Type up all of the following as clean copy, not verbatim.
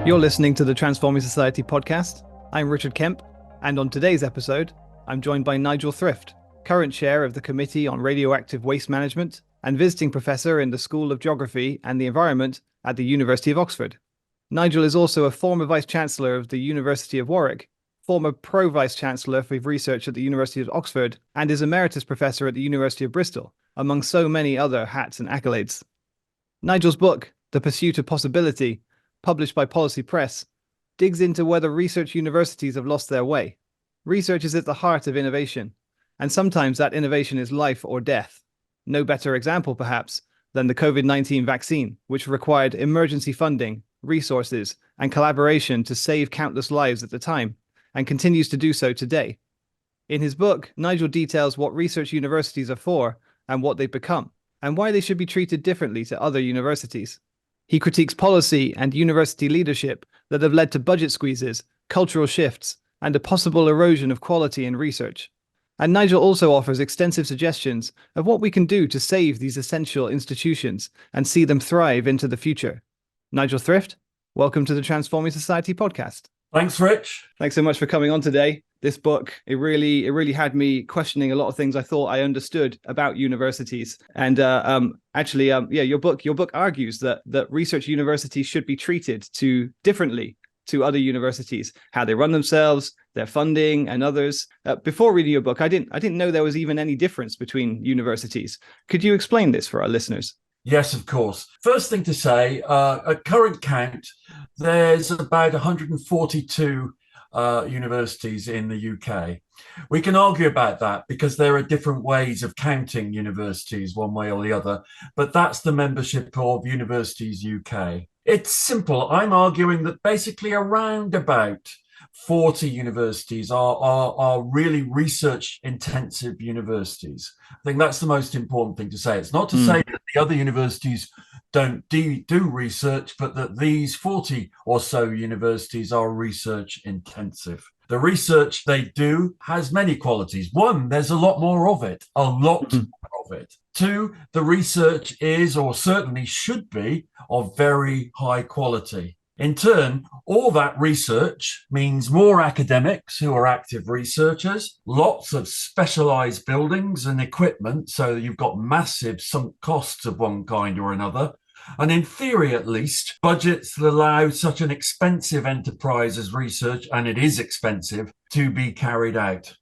You're listening to the Transforming Society podcast. I'm Richard Kemp, and on today's episode, I'm joined by Nigel Thrift, current chair of the Committee on Radioactive Waste Management and visiting professor in the School of Geography and the Environment at the University of Oxford. Nigel is also a former Vice-Chancellor of the University of Warwick, former Pro-Vice-Chancellor for Research at the University of Oxford, and is Emeritus Professor at the University of Bristol, among so many other hats and accolades. Nigel's book, The Pursuit of Possibility, published by Policy Press, digs into whether research universities have lost their way. Research is at the heart of innovation, and sometimes that innovation is life or death. No better example, perhaps, than the COVID-19 vaccine, which required emergency funding, resources, and collaboration to save countless lives at the time, and continues to do so today. In his book, Nigel details what research universities are for and what they've become, and why they should be treated differently to other universities. He critiques policy and university leadership that have led to budget squeezes, cultural shifts, and a possible erosion of quality in research. And Nigel also offers extensive suggestions of what we can do to save these essential institutions and see them thrive into the future. Nigel Thrift, welcome to the Transforming Society podcast. Thanks, Rich. Thanks so much for coming on today. This book, it really had me questioning a lot of things I thought I understood about universities. And your book argues that research universities should be treated differently to other universities, how they run themselves, their funding, and others. Before reading your book, I didn't know there was even any difference between universities. Could you explain this for our listeners? Yes, of course. First thing to say, at current count, there's about 142 universities in the UK. We can argue about that because there are different ways of counting universities one way or the other, but that's the membership of Universities UK. It's simple. I'm arguing that basically around about 40 universities are really research intensive universities. I think that's the most important thing to say. It's not to say that the other universities don't do research, but that these 40 or so universities are research intensive. The research they do has many qualities. One, there's a lot more of it, more of it. Two, the research is, or certainly should be, of very high quality. In turn, all that research means more academics who are active researchers, lots of specialized buildings and equipment, so you've got massive sunk costs of one kind or another, and in theory at least, budgets that allow such an expensive enterprise as research, and it is expensive, to be carried out.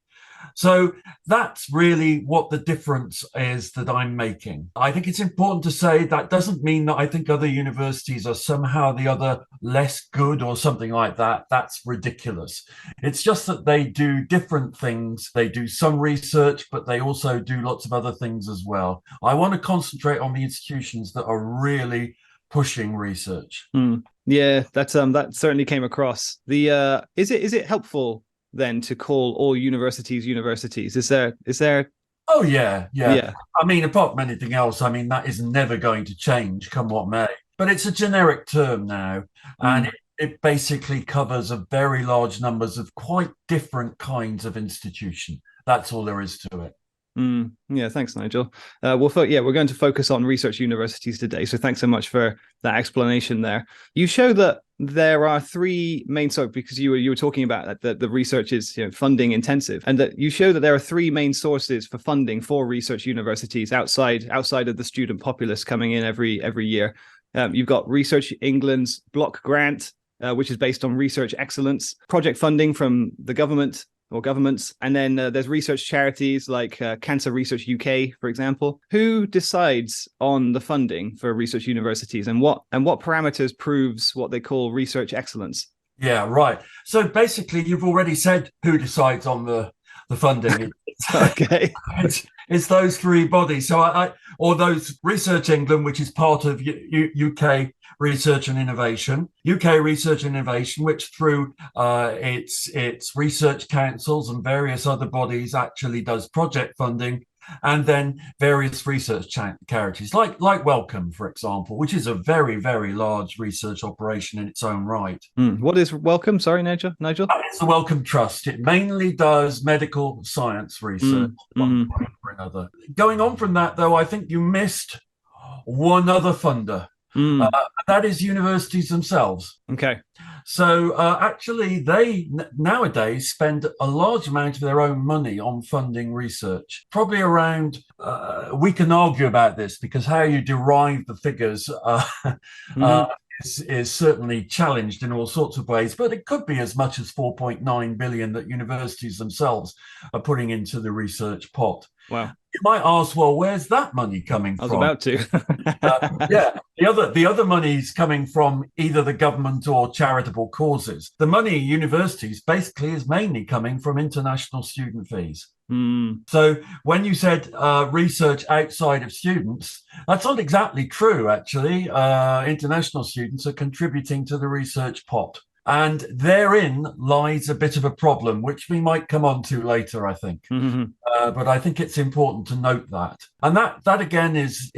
So that's really what the difference is that I'm making. I think it's important to say that doesn't mean that I think other universities are somehow the other less good or something like that. That's ridiculous. It's just that they do different things. They do some research, but they also do lots of other things as well. I want to concentrate on the institutions that are really pushing research. Yeah, that certainly came across. Is it helpful then to call all universities universities? Is there Oh yeah. I mean, apart from anything else, I mean, that is never going to change, come what may. But it's a generic term now, and it basically covers a very large numbers of quite different kinds of institution. That's all there is to it. Yeah, thanks, Nigel. We're going to focus on research universities today. So thanks so much for that explanation there. You show that there are three main, because you were talking about that the research is funding intensive, and that you show that there are three main sources for funding for research universities outside of the student populace coming in every year. You've got Research England's block grant, which is based on research excellence, project funding from the government or governments, and then there's research charities like Cancer Research UK, for example. Who decides on the funding for research universities, and what parameters proves what they call research excellence? Yeah, right. So basically, you've already said who decides on the funding. Okay. It's those three bodies. So or those Research England, which is part of UK Research and Innovation, which through its research councils and various other bodies actually does project funding, and then various research charities like Wellcome, for example, which is a very, very large research operation in its own right. What is Wellcome? Sorry, Nigel? It's the Wellcome Trust. It mainly does medical science research, one point or another. Going on from that, though, I think you missed one other funder. That is universities themselves. Okay. So actually, they nowadays spend a large amount of their own money on funding research. Probably around, we can argue about this because how you derive the figures Hmm. is certainly challenged in all sorts of ways, but it could be as much as 4.9 billion that universities themselves are putting into the research pot. Wow. You might ask, well, where's that money coming I was from? about to. Yeah, the other money is coming from either the government or charitable causes. The money in universities basically is mainly coming from international student fees. Mm. So when you said research outside of students, that's not exactly true, actually. International students are contributing to the research pot. And therein lies a bit of a problem, which we might come on to later, I think. Hmm. But I think it's important to note that, and that again is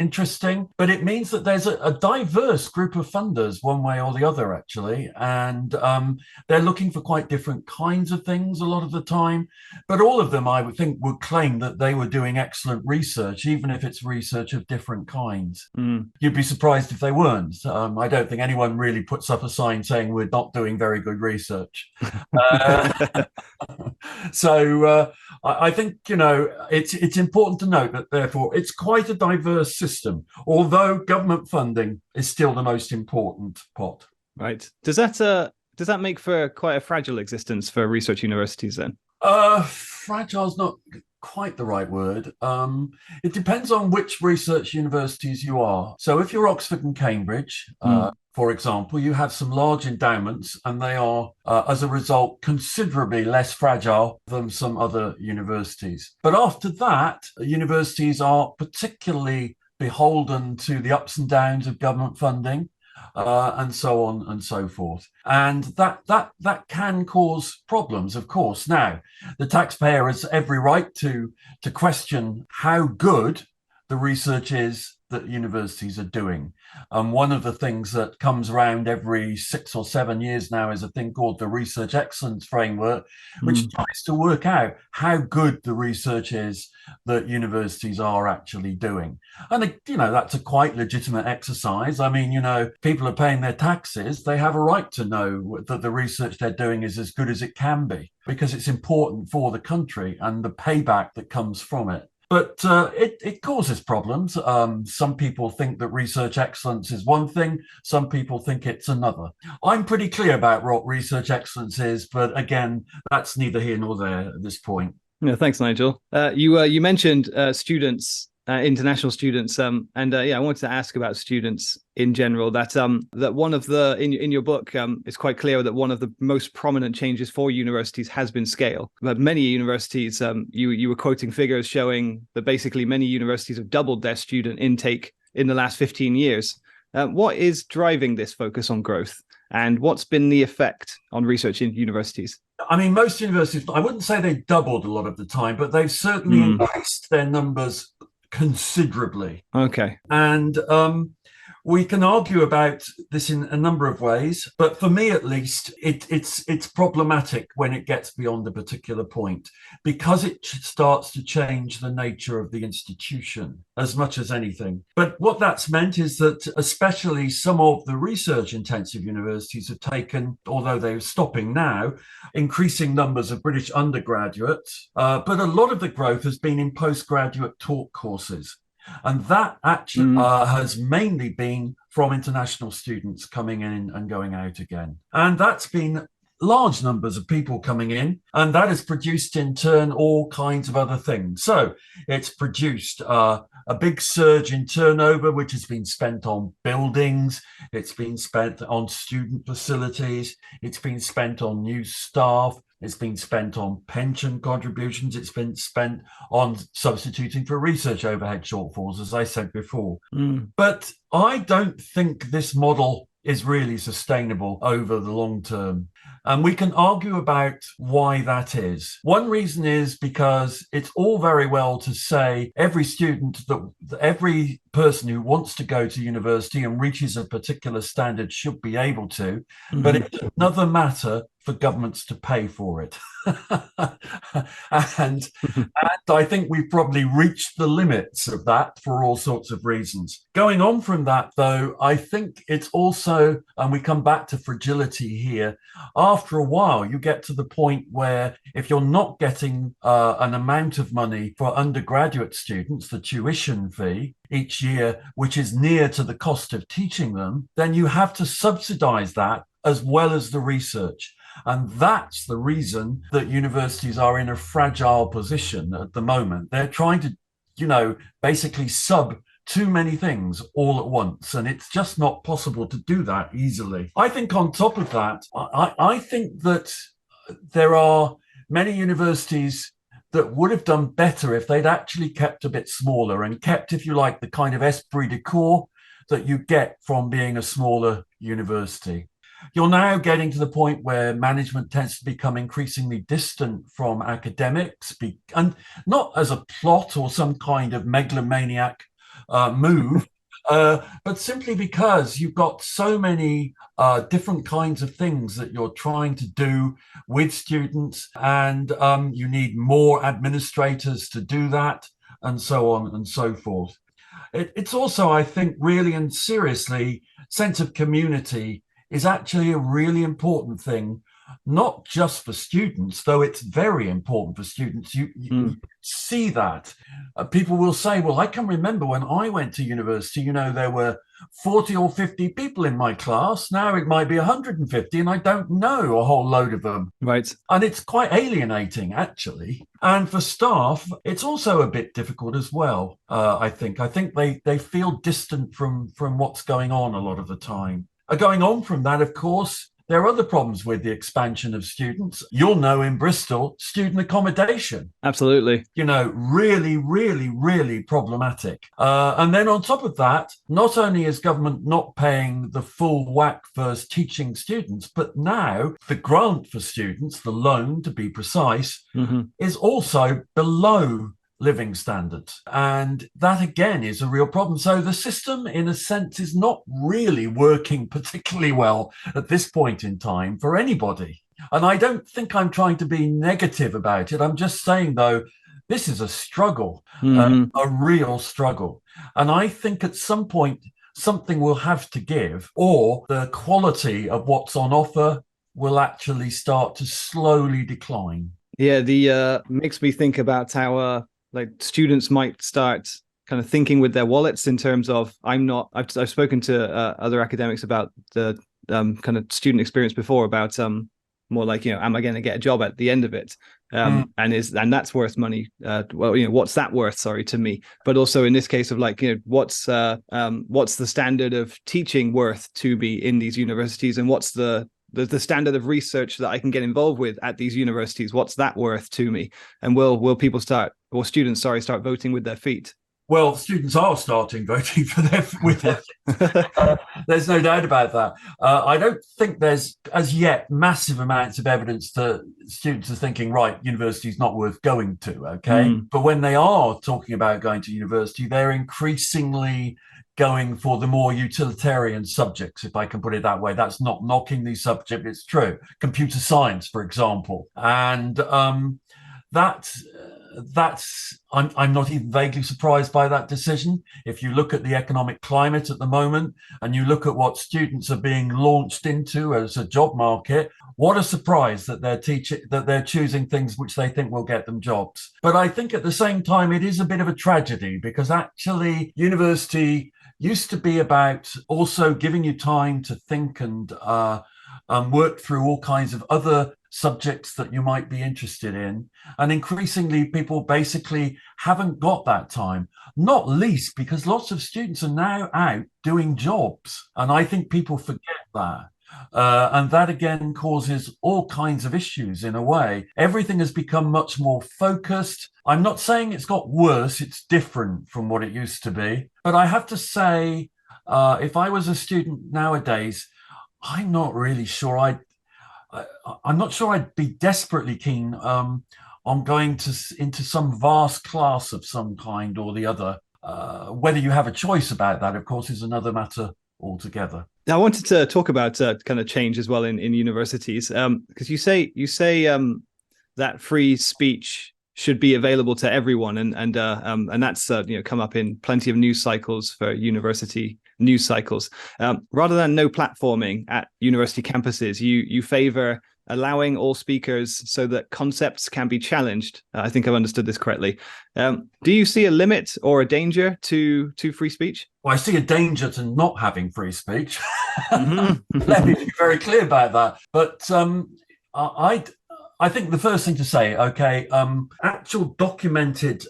interesting. But it means that there's a diverse group of funders, one way or the other, actually, and they're looking for quite different kinds of things a lot of the time. But all of them, I would think, would claim that they were doing excellent research, even if it's research of different kinds. Mm. You'd be surprised if they weren't. I don't think anyone really puts up a sign saying we're not doing very good research. So I think it's important to note that therefore it's quite a diverse system, although government funding is still the most important pot. Right. Does that make for quite a fragile existence for research universities then? Fragile is not quite the right word. It depends on which research universities you are. So if you're Oxford and Cambridge, for example, you have some large endowments, and they are, as a result, considerably less fragile than some other universities. But after that, universities are particularly beholden to the ups and downs of government funding. And so on and so forth, and that can cause problems, of course. Now, the taxpayer has every right to question how good the research is that universities are doing. And one of the things that comes around every 6 or 7 years now is a thing called the Research Excellence Framework, which tries to work out how good the research is that universities are actually doing. And, that's a quite legitimate exercise. I mean, people are paying their taxes. They have a right to know that the research they're doing is as good as it can be, because it's important for the country and the payback that comes from it. But it causes problems. Some people think that research excellence is one thing. Some people think it's another. I'm pretty clear about what research excellence is, but again, that's neither here nor there at this point. Yeah, thanks, Nigel. You mentioned students, international students, I wanted to ask about students in general. That one of the in your book, it's quite clear that one of the most prominent changes for universities has been scale. But many universities, you were quoting figures showing that basically many universities have doubled their student intake in the last 15 years. What is driving this focus on growth, and what's been the effect on research in universities? I mean, most universities, I wouldn't say they doubled a lot of the time, but they've certainly increased their numbers considerably. Okay. And we can argue about this in a number of ways, but for me at least, it's problematic when it gets beyond a particular point, because it starts to change the nature of the institution as much as anything. But what that's meant is that especially some of the research-intensive universities have taken, although they're stopping now, increasing numbers of British undergraduates, but a lot of the growth has been in postgraduate taught courses. And that actually has mainly been from international students coming in and going out again. And that's been large numbers of people coming in, and that has produced in turn all kinds of other things. So it's produced a big surge in turnover, which has been spent on buildings, it's been spent on student facilities, it's been spent on new staff, it's been spent on pension contributions, it's been spent on substituting for research overhead shortfalls, as I said before. But I don't think this model is really sustainable over the long term. And we can argue about why that is. One reason is because it's all very well to say every student, every person who wants to go to university and reaches a particular standard should be able to, but it's another matter for governments to pay for it. and I think we've probably reached the limits of that for all sorts of reasons. Going on from that, though, I think it's also, and we come back to fragility here, after a while, you get to the point where if you're not getting an amount of money for undergraduate students, the tuition fee each year, which is near to the cost of teaching them, then you have to subsidize that as well as the research. And that's the reason that universities are in a fragile position at the moment. They're trying to, basically sub too many things all at once. And it's just not possible to do that easily. I think on top of that, I think that there are many universities that would have done better if they'd actually kept a bit smaller and kept, if you like, the kind of esprit de corps that you get from being a smaller university. You're now getting to the point where management tends to become increasingly distant from academics, and not as a plot or some kind of megalomaniac move, but simply because you've got so many different kinds of things that you're trying to do with students, and you need more administrators to do that, and so on and so forth. It's also, I think, really and seriously, sense of community is actually a really important thing, not just for students, though it's very important for students. You see that. People will say, well, I can remember when I went to university, there were 40 or 50 people in my class. Now it might be 150, and I don't know a whole load of them. Right. And it's quite alienating, actually. And for staff, it's also a bit difficult as well, I think. I think they feel distant from what's going on a lot of the time. Going on from that, of course, there are other problems with the expansion of students. You'll know in Bristol, student accommodation. Absolutely. Really, really, really problematic. And then on top of that, not only is government not paying the full whack for teaching students, but now the grant for students, the loan to be precise, is also below living standards. And that, again, is a real problem. So the system, in a sense, is not really working particularly well at this point in time for anybody. And I don't think I'm trying to be negative about it. I'm just saying, though, this is a struggle, a real struggle. And I think at some point, something will have to give, or the quality of what's on offer will actually start to slowly decline. Yeah, the makes me think about how students might start kind of thinking with their wallets in terms of I've spoken to other academics about the kind of student experience before, about more like, am I going to get a job at the end of it? And that's worth money. What's that worth? Sorry, to me. But also in this case of what's the standard of teaching worth to be in these universities, and what's the standard of research that I can get involved with at these universities? What's that worth to me? And will people start voting with their feet? Well, students are starting voting with their feet. There's no doubt about that. I don't think there's, as yet, massive amounts of evidence that students are thinking, right, university's not worth going to, okay? But when they are talking about going to university, they're increasingly going for the more utilitarian subjects, if I can put it that way. That's not knocking these subjects, it's true. Computer science, for example. And I'm not even vaguely surprised by that decision. If you look at the economic climate at the moment, and you look at what students are being launched into as a job market, what a surprise that they're choosing things which they think will get them jobs. But I think at the same time, it is a bit of a tragedy, because actually university used to be about also giving you time to think and work through all kinds of other subjects that you might be interested in. And increasingly, people basically haven't got that time, not least because lots of students are now out doing jobs. And I think people forget that. And that, again, causes all kinds of issues in a way. Everything has become much more focused. I'm not saying it's got worse. It's different from what it used to be. But I have to say, if I was a student nowadays, I'm not really sure I'm not sure I'd be desperately keen on going into some vast class of some kind or the other. Whether you have a choice about that, of course, is another matter altogether. Now, I wanted to talk about kind of change as well in universities, because you say that free speech should be available to everyone, and that's come up in plenty of news cycles for university news cycles. Rather than no platforming at university campuses, you favor allowing all speakers so that concepts can be challenged. I think I've understood this correctly. Do you see a limit or a danger to free speech? Well, I see a danger to not having free speech. Mm-hmm. Let me be very clear about that. But I think the first thing to say, okay, actual documented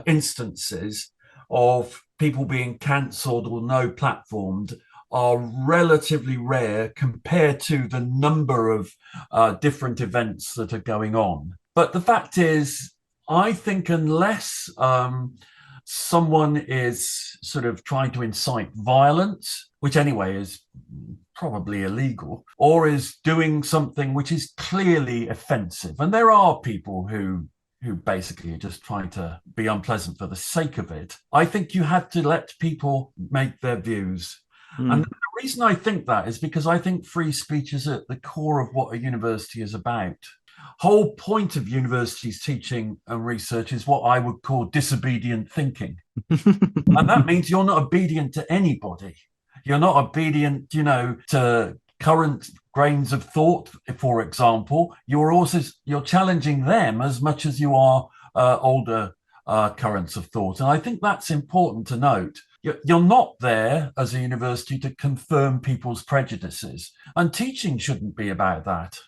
instances of people being cancelled or no platformed are relatively rare compared to the number of different events that are going on. But the fact is, I think unless someone is sort of trying to incite violence, which anyway is probably illegal, or is doing something which is clearly offensive, and there are people who basically are just trying to be unpleasant for the sake of it, I think you have to let people make their views. And the reason I think that is because I think free speech is at the core of what a university is about. Whole point of universities teaching and research is what I would call disobedient thinking. And that means you're not obedient to anybody. You're not obedient, to current grains of thought, for example. You're challenging them as much as you are older currents of thought. And I think that's important to note. You're not there as a university to confirm people's prejudices. And teaching shouldn't be about that.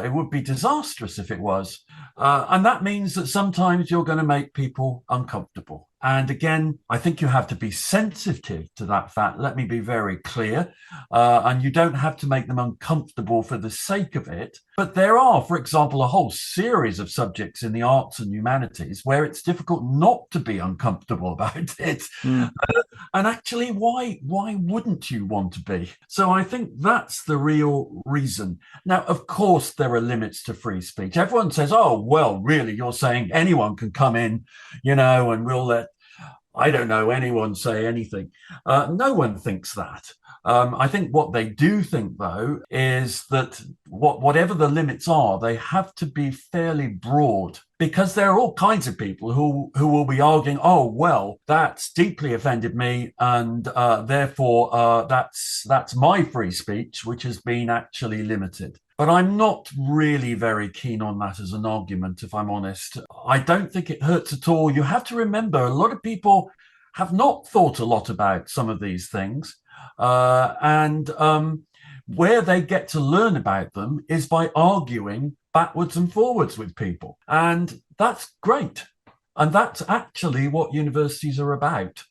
It would be disastrous if it was. And that means that sometimes you're going to make people uncomfortable. And again, I think you have to be sensitive to that fact. Let me be very clear. And you don't have to make them uncomfortable for the sake of it. But there are, for example, a whole series of subjects in the arts and humanities where it's difficult not to be uncomfortable about it. And actually, why wouldn't you want to be? So I think that's the real reason. Now, of course, there are limits to free speech. Everyone says, oh, well, really, you're saying anyone can come in, and we'll let, I don't know, anyone say anything. No one thinks that. I think what they do think, though, is that whatever the limits are, they have to be fairly broad, because there are all kinds of people who will be arguing, oh, well, that's deeply offended me, and therefore that's my free speech, which has been actually limited. But I'm not really very keen on that as an argument, if I'm honest. I don't think it hurts at all. You have to remember, a lot of people have not thought a lot about some of these things. And where they get to learn about them is by arguing backwards and forwards with people. And that's great. And that's actually what universities are about,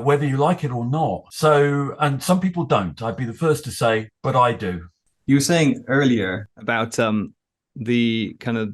whether you like it or not. So, and some people don't. I'd be the first to say, but I do. You were saying earlier about the kind of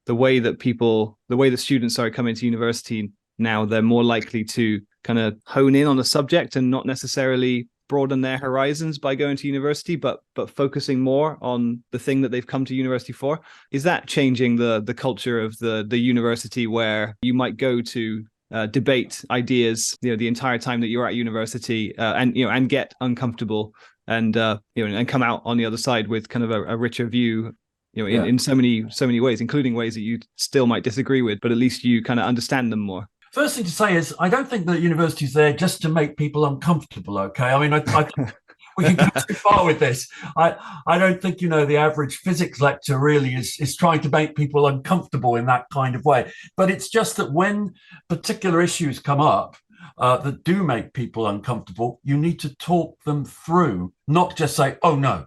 the way that students are coming to university now, they're more likely to kind of hone in on a subject and not necessarily broaden their horizons by going to university, but focusing more on the thing that they've come to university for. Is that changing the culture of the university, where you might go to debate ideas, the entire time that you're at university, and get uncomfortable, and and come out on the other side with kind of a richer view, in so many ways, including ways that you still might disagree with, but at least you kind of understand them more? First thing to say is, I don't think that university's there just to make people uncomfortable, okay? I mean, I think we can go too far with this. I don't think, the average physics lecture really is trying to make people uncomfortable in that kind of way. But it's just that when particular issues come up that do make people uncomfortable, you need to talk them through, not just say, oh, no.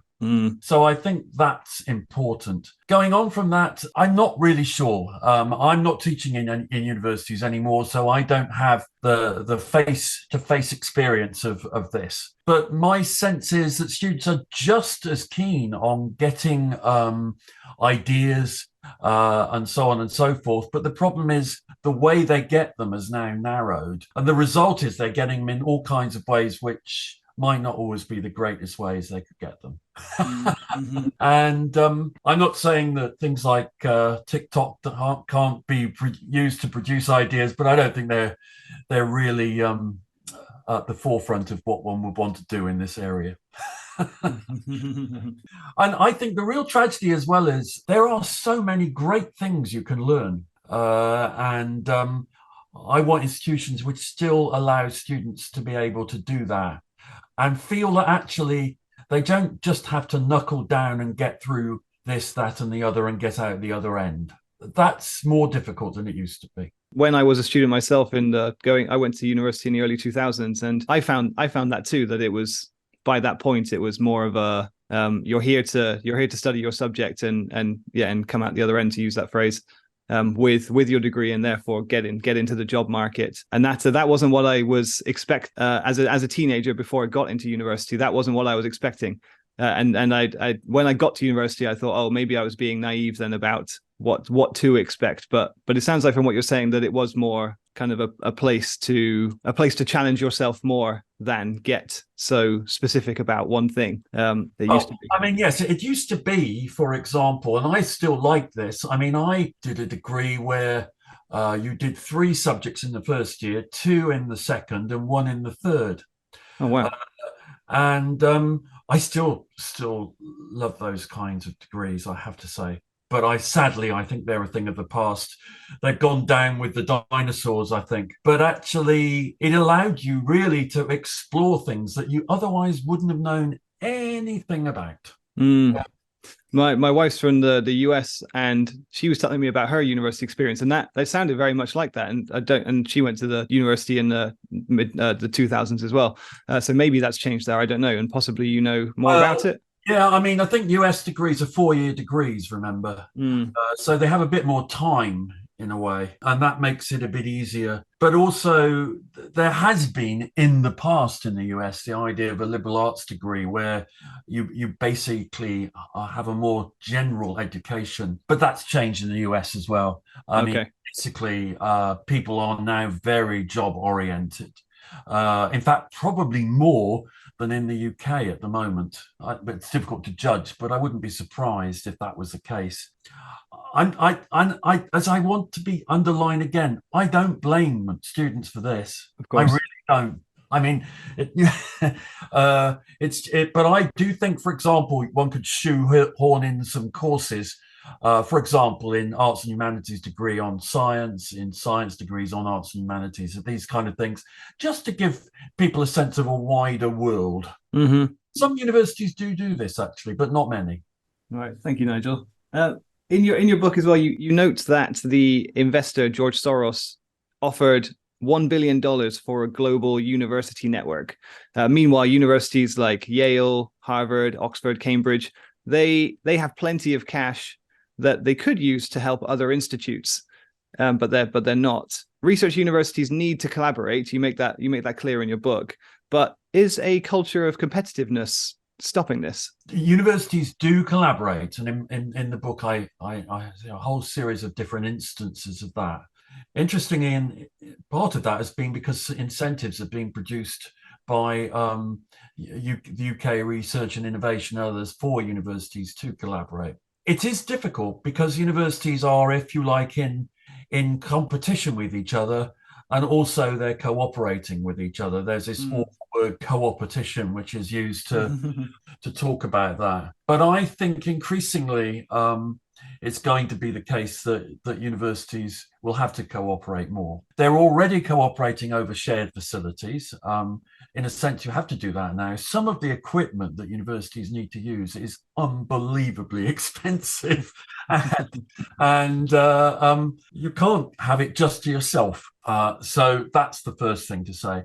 So I think that's important. Going on from that, I'm not really sure. I'm not teaching in universities anymore, so I don't have the face-to-face experience of this. But my sense is that students are just as keen on getting ideas and so on and so forth. But the problem is the way they get them is now narrowed. And the result is they're getting them in all kinds of ways which might not always be the greatest ways they could get them. Mm-hmm. And I'm not saying that things like TikTok can't be used to produce ideas, but I don't think they're really at the forefront of what one would want to do in this area. And I think the real tragedy as well is there are so many great things you can learn. And I want institutions which still allow students to be able to do that and feel that actually they don't just have to knuckle down and get through this, that, and the other and get out the other end. That's more difficult than it used to be. When I was a student myself I went to university in the early 2000s, and I found that too, that it was, by that point, it was more of a you're here to study your subject and come out the other end, to use that phrase, with your degree, and therefore get into the job market. And that wasn't what I was as a teenager before I got into university. That wasn't what I was expecting. And I when I got to university, I thought, oh, maybe I was being naive then about what to expect. But it sounds like, from what you're saying, that it was more kind of a place to challenge yourself more than get so specific about one thing. Used to be. I mean, yes, it used to be, for example, and I still like this. I mean, I did a degree where you did 3 subjects in the first year, 2 in the second, and 1 in the third. Oh, wow. And I still love those kinds of degrees, I have to say. But I think they're a thing of the past. They've gone down with the dinosaurs, I think. But actually, it allowed you really to explore things that you otherwise wouldn't have known anything about. Mm. My wife's from the US, and she was telling me about her university experience, and that they sounded very much like that. And she went to the university in the mid the 2000s as well. So maybe that's changed there. I don't know, and possibly you know more about it. Yeah, I mean, I think US degrees are 4-year degrees, remember? So they have a bit more time in a way, and that makes it a bit easier. But also, there has been in the past in the US the idea of a liberal arts degree where you basically have a more general education. But that's changed in the US as well. I mean, basically, people are now very job oriented. In fact, probably more than in the UK at the moment. But it's difficult to judge, but I wouldn't be surprised if that was the case. As I want to be underlined again, I don't blame students for this. Of course. I really don't. I mean, but I do think, for example, one could shoehorn in some courses. For example, in arts and humanities degree on science, in science degrees on arts and humanities, these kind of things, just to give people a sense of a wider world. Mm-hmm. Some universities do this, actually, but not many. All right. Thank you, Nigel. In your book as well, you note that the investor, George Soros, offered $1 billion for a global university network. Meanwhile, universities like Yale, Harvard, Oxford, Cambridge, they have plenty of cash that they could use to help other institutes, but they're not. Research universities need to collaborate. You make that clear in your book. But is a culture of competitiveness stopping this? Universities do collaborate, and in the book, I a whole series of different instances of that. Interestingly, part of that has been because incentives have been produced by the UK Research and Innovation and others for universities to collaborate. It is difficult because universities are, if you like, in competition with each other, and also they're cooperating with each other. There's this awful word coopetition, which is used to talk about that. But I think increasingly it's going to be the case that universities will have to cooperate more. They're already cooperating over shared facilities. In a sense, you have to do that now. Some of the equipment that universities need to use is unbelievably expensive, and you can't have it just to yourself. So that's the first thing to say.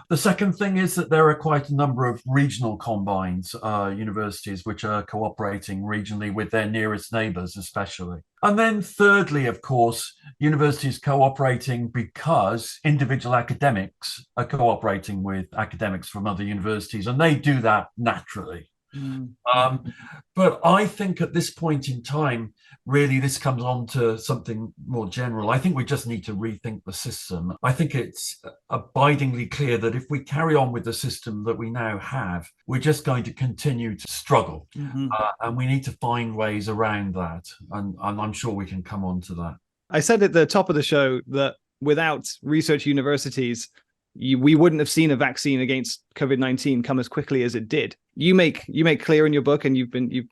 The second thing is that there are quite a number of regional combines, universities which are cooperating regionally with their nearest neighbours, especially. And then thirdly, of course, universities cooperating because individual academics are cooperating with academics from other universities, and they do that naturally. But I think at this point in time, really, this comes on to something more general. I think we just need to rethink the system. I think it's abidingly clear that if we carry on with the system that we now have, we're just going to continue to struggle. And we need to find ways around that. And I'm sure we can come on to that. I said at the top of the show that without research universities, we wouldn't have seen a vaccine against COVID-19 come as quickly as it did. You make clear in your book, and you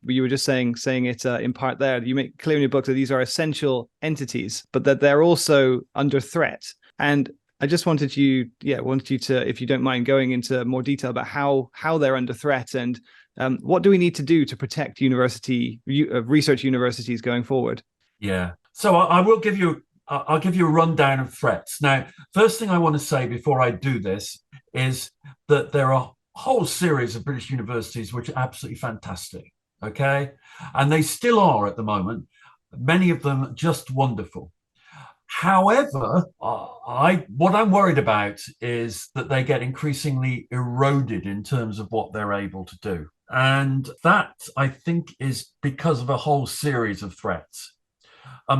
were just saying it in part there. You make clear in your book that these are essential entities, but that they're also under threat. And I just wanted you to, if you don't mind, going into more detail about how they're under threat and what do we need to do to protect research universities going forward? Yeah. So I'll give you a rundown of threats. Now, first thing I want to say before I do this is that there are a whole series of British universities which are absolutely fantastic, okay? And they still are at the moment, many of them just wonderful. However, what I'm worried about is that they get increasingly eroded in terms of what they're able to do. And that, I think, is because of a whole series of threats.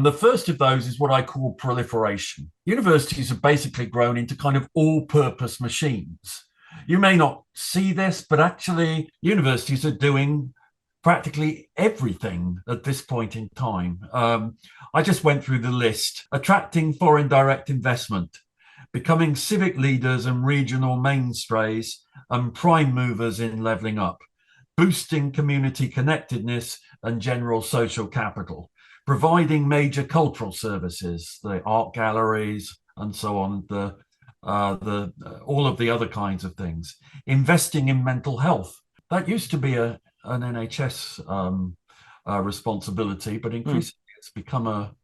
The first of those is what I call proliferation. Universities have basically grown into kind of all-purpose machines. You may not see this, but actually universities are doing practically everything at this point in time. I just went through the list: attracting foreign direct investment, becoming civic leaders and regional mainstays and prime movers in levelling up, boosting community connectedness and general social capital, providing major cultural services, the art galleries and so on, all of the other kinds of things, investing in mental health. That used to be an NHS responsibility, but increasingly it's become a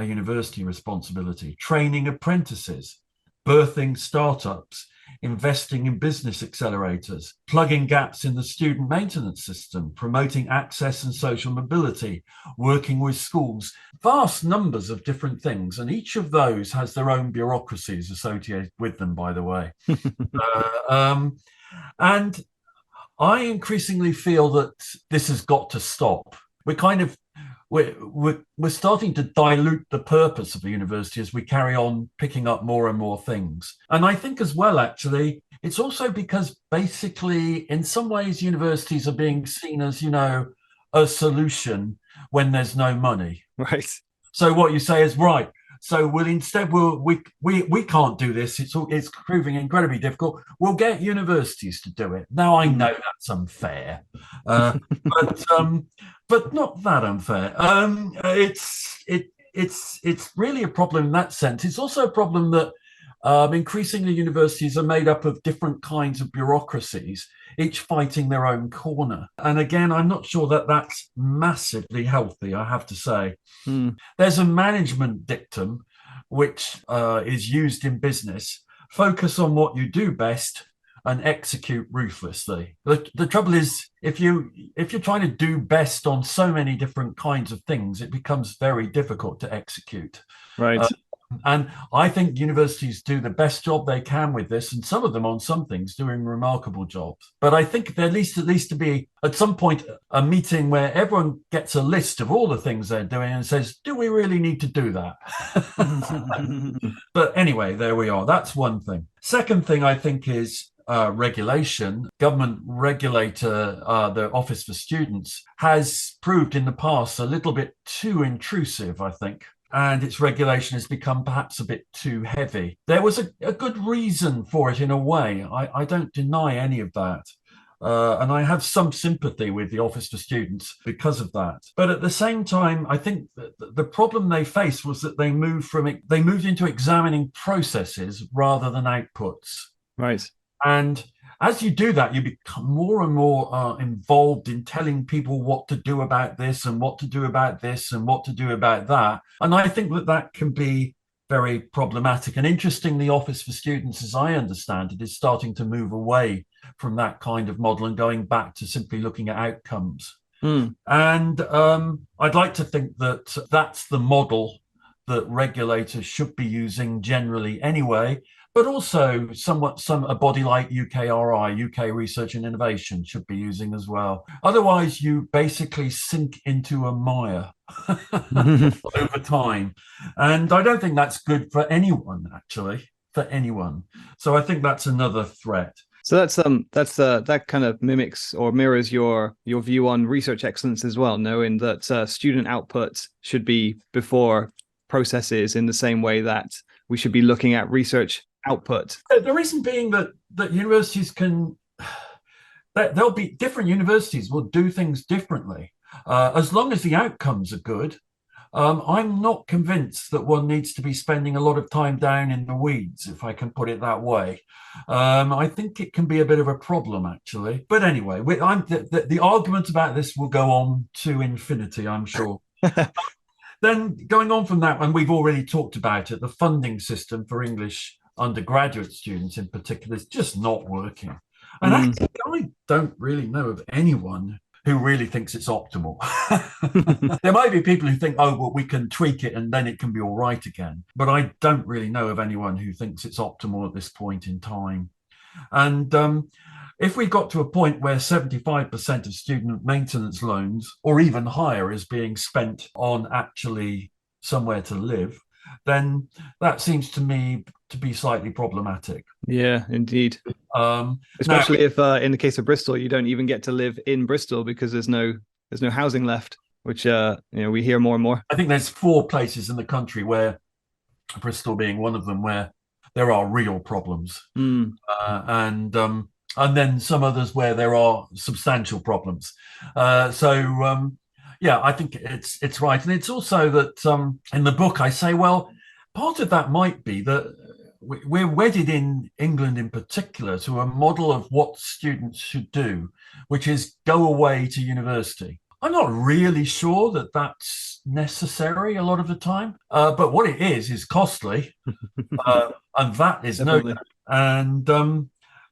university responsibility. Training apprentices, birthing startups, investing in business accelerators, plugging gaps in the student maintenance system, promoting access and social mobility, working with schools, vast numbers of different things. And each of those has their own bureaucracies associated with them, by the way. And I increasingly feel that this has got to stop. We're starting to dilute the purpose of the university as we carry on picking up more and more things. And I think as well, actually, it's also because basically, in some ways, universities are being seen as, a solution when there's no money. Right. So what you say is right. So we can't do this. It's proving incredibly difficult. We'll get universities to do it. Now I know that's unfair, but not that unfair. It's really a problem in that sense. It's also a problem that increasingly universities are made up of different kinds of bureaucracies, each fighting their own corner. And again, I'm not sure that that's massively healthy, I have to say. There's a management dictum which is used in business: focus on what you do best and execute ruthlessly. The trouble is, if you're trying to do best on so many different kinds of things, it becomes very difficult to execute. Right. And I think universities do the best job they can with this, and some of them on some things doing remarkable jobs. But I think there needs at least to be, at some point, a meeting where everyone gets a list of all the things they're doing and says, do we really need to do that? But anyway, there we are. That's one thing. Second thing I think is regulation. Government regulator, the Office for Students, has proved in the past a little bit too intrusive, I think. And its regulation has become perhaps a bit too heavy. There was a good reason for it in a way. I don't deny any of that. And I have some sympathy with the Office for Students because of that. But at the same time, I think the problem they faced was that they moved into examining processes rather than outputs. Right. And as you do that, you become more and more involved in telling people what to do about this and what to do about this and what to do about that. And I think that can be very problematic. And interestingly, the Office for Students, as I understand it, is starting to move away from that kind of model and going back to simply looking at outcomes. And I'd like to think that that's the model that regulators should be using generally anyway. but also a body like UKRI, UK Research and Innovation, should be using as well. Otherwise, you basically sink into a mire over time. And I don't think that's good for anyone, actually, for anyone. So I think that's another threat. So that kind of mimics or mirrors your view on research excellence as well, knowing that student output should be before processes in the same way that we should be looking at research output. The reason being that universities there'll be different universities will do things differently. As long as the outcomes are good, I'm not convinced that one needs to be spending a lot of time down in the weeds, if I can put it that way. I think it can be a bit of a problem, actually. But anyway, the argument about this will go on to infinity, I'm sure. Then going on from that, and we've already talked about it, the funding system for English undergraduate students in particular is just not working. And actually, I don't really know of anyone who really thinks it's optimal. There might be people who think, oh, well, we can tweak it and then it can be all right again. But I don't really know of anyone who thinks it's optimal at this point in time. And if we got to a point where 75% of student maintenance loans, or even higher, is being spent on actually somewhere to live, then that seems to me to be slightly problematic. Yeah, indeed. Especially if, in the case of Bristol, you don't even get to live in Bristol because there's no housing left, which we hear more and more. I think there's 4 places in the country, where Bristol being one of them, where there are real problems, and then some others where there are substantial problems. Yeah, I think it's right, and it's also that in the book I say, well, part of that might be that we're wedded in England in particular to a model of what students should do, which is go away to university. I'm not really sure that that's necessary a lot of the time, but what it is costly, and that is Definitely. no.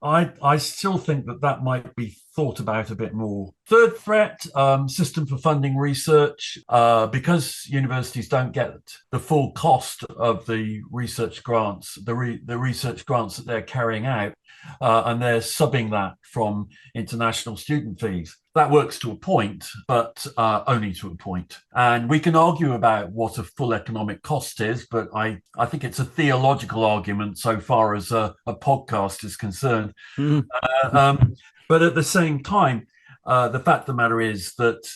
And I still think that might be thought about a bit more. Third threat, system for funding research, because universities don't get the full cost of the research grants, the research grants that they're carrying out, and they're subbing that from international student fees. That works to a point, but only to a point. And we can argue about what a full economic cost is, but I think it's a theological argument so far as a podcast is concerned. But at the same time, the fact of the matter is that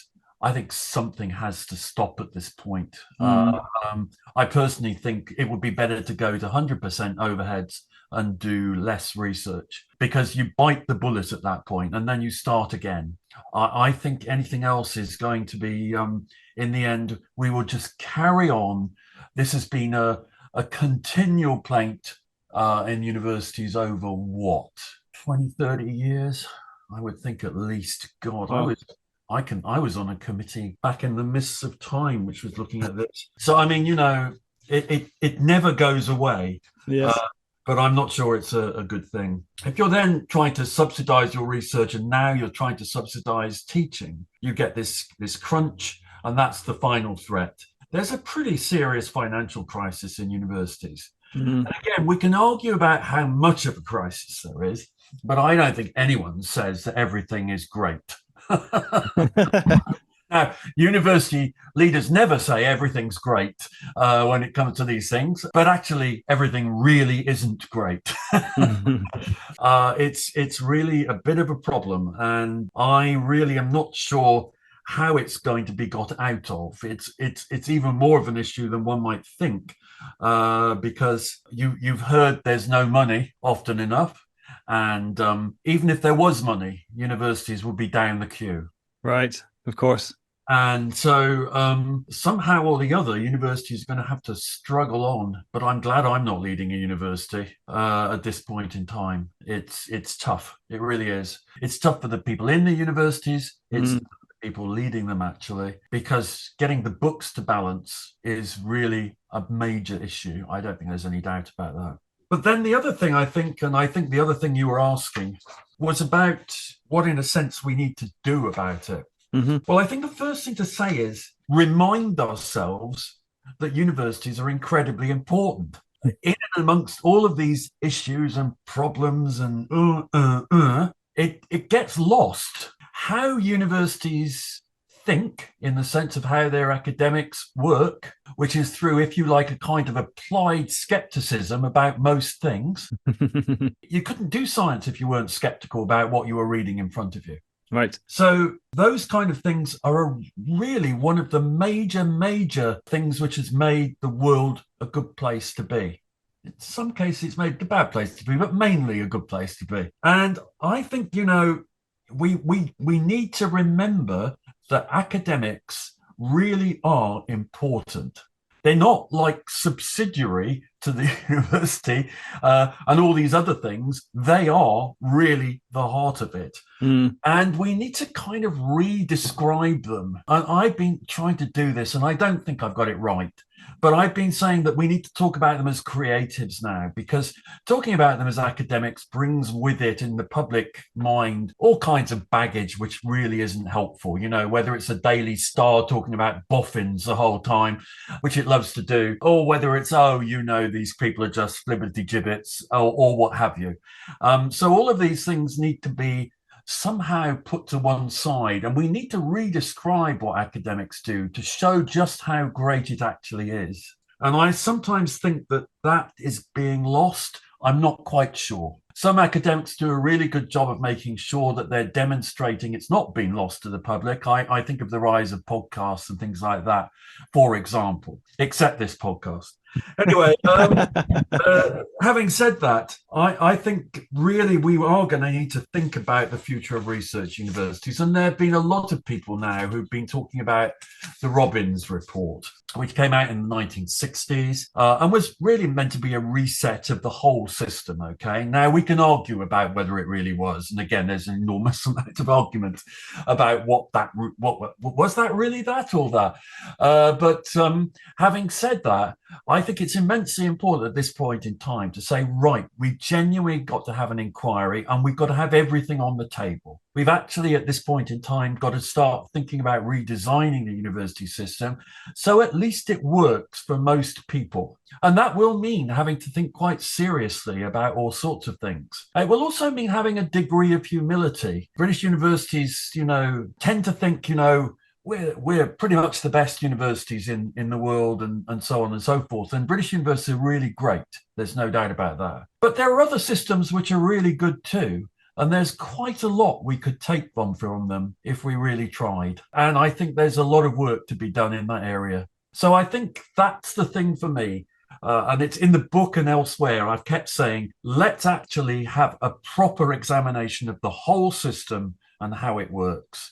I think something has to stop at this point. I personally think it would be better to go to 100% overheads and do less research, because you bite the bullet at that point and then you start again. I think anything else is going to be, in the end, we will just carry on. This has been a continual plaint in universities over what, 20, 30 years? I would think at least. God, wow. I was on a committee back in the mists of time, which was looking at this. So, I mean, it never goes away. Yes. But I'm not sure it's a good thing. If you're then trying to subsidize your research and now you're trying to subsidize teaching, you get this crunch, and that's the final threat. There's a pretty serious financial crisis in universities. And again, we can argue about how much of a crisis there is, but I don't think anyone says that everything is great. Now, university leaders never say everything's great when it comes to these things, but actually everything really isn't great. It's really a bit of a problem, and I really am not sure how it's going to be got out of. It's even more of an issue than one might think, because you've heard there's no money often enough, and even if there was money, universities would be down the queue. Right. Of course. And so somehow or the other, university is going to have to struggle on. But I'm glad I'm not leading a university at this point in time. It's tough. It really is. It's tough for the people in the universities. It's the people leading them, actually, because getting the books to balance is really a major issue. I don't think there's any doubt about that. But then the other thing, I think the other thing you were asking was about what, in a sense, we need to do about it. Well, I think the first thing to say is remind ourselves that universities are incredibly important. in and amongst all of these issues and problems and it gets lost how universities think in the sense of how their academics work, which is through, if you like, a kind of applied skepticism about most things. You couldn't do science if you weren't skeptical about what you were reading in front of you. Right. So those kind of things are really one of the major things which has made the world a good place to be. In some cases, it's made it a bad place to be, but mainly a good place to be. And I think, we need to remember that academics really are important. They're not like subsidiary to the university and all these other things. They are really the heart of it. And we need to kind of re-describe them. And I've been trying to do this, and I don't think I've got it right. But I've been saying that we need to talk about them as creatives now, because talking about them as academics brings with it in the public mind all kinds of baggage, which really isn't helpful. Whether it's a Daily Star talking about boffins the whole time, which it loves to do, or whether it's, these people are just liberty gibbets or what have you. So all of these things need to be somehow put to one side, and we need to redescribe what academics do to show just how great it actually is. And I sometimes think that is being lost. I'm not quite sure. Some academics do a really good job of making sure that they're demonstrating it's not been lost to the public. I think of the rise of podcasts and things like that, for example, except this podcast. Anyway, having said that, I think really we are going to need to think about the future of research universities. And there have been a lot of people now who've been talking about the Robbins report, which came out in the 1960s and was really meant to be a reset of the whole system. Okay, now we can argue about whether it really was. And again, there's an enormous amount of argument about what was that really that or that. But having said that, I think it's immensely important at this point in time to say, right, we've genuinely got to have an inquiry and we've got to have everything on the table. We've actually, at this point in time, got to start thinking about redesigning the university system so at least it works for most people. And that will mean having to think quite seriously about all sorts of things. It will also mean having a degree of humility. British universities, tend to think, we're pretty much the best universities in the world and so on and so forth. And British universities are really great. There's no doubt about that. But there are other systems which are really good too. And there's quite a lot we could take from them if we really tried. And I think there's a lot of work to be done in that area. So I think that's the thing for me. And it's in the book and elsewhere, I've kept saying, let's actually have a proper examination of the whole system and how it works.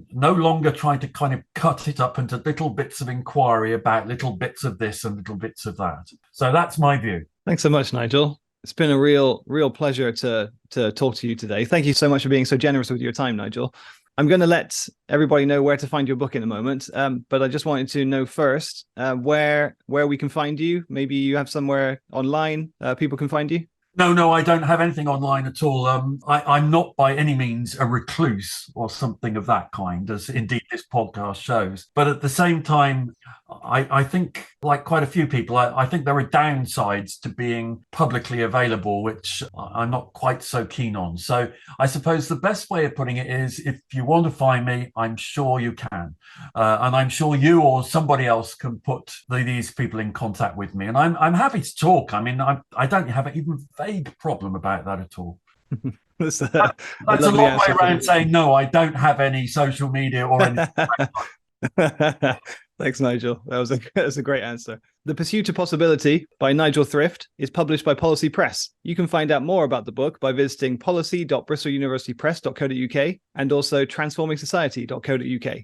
No longer trying to kind of cut it up into little bits of inquiry about little bits of this and little bits of that. So that's my view. Thanks so much, Nigel. It's been a real pleasure to talk to you today. Thank you so much for being so generous with your time, Nigel. I'm going to let everybody know where to find your book in a moment, but I just wanted to know first where we can find you. Maybe you have somewhere online people can find you. No, I don't have anything online at all. I'm not by any means a recluse or something of that kind, as indeed this podcast shows. But at the same time, I think, like quite a few people, I think there are downsides to being publicly available, which I'm not quite so keen on. So I suppose the best way of putting it is, if you want to find me, I'm sure you can. And I'm sure you or somebody else can put these people in contact with me. And I'm happy to talk. I mean, I don't have an even vague problem about that at all. That's a long way around saying, no, I don't have any social media or anything. Thanks, Nigel. That was a great answer. The Pursuit of Possibility by Nigel Thrift is published by Policy Press. You can find out more about the book by visiting policy.bristoluniversitypress.co.uk and also transformingsociety.co.uk.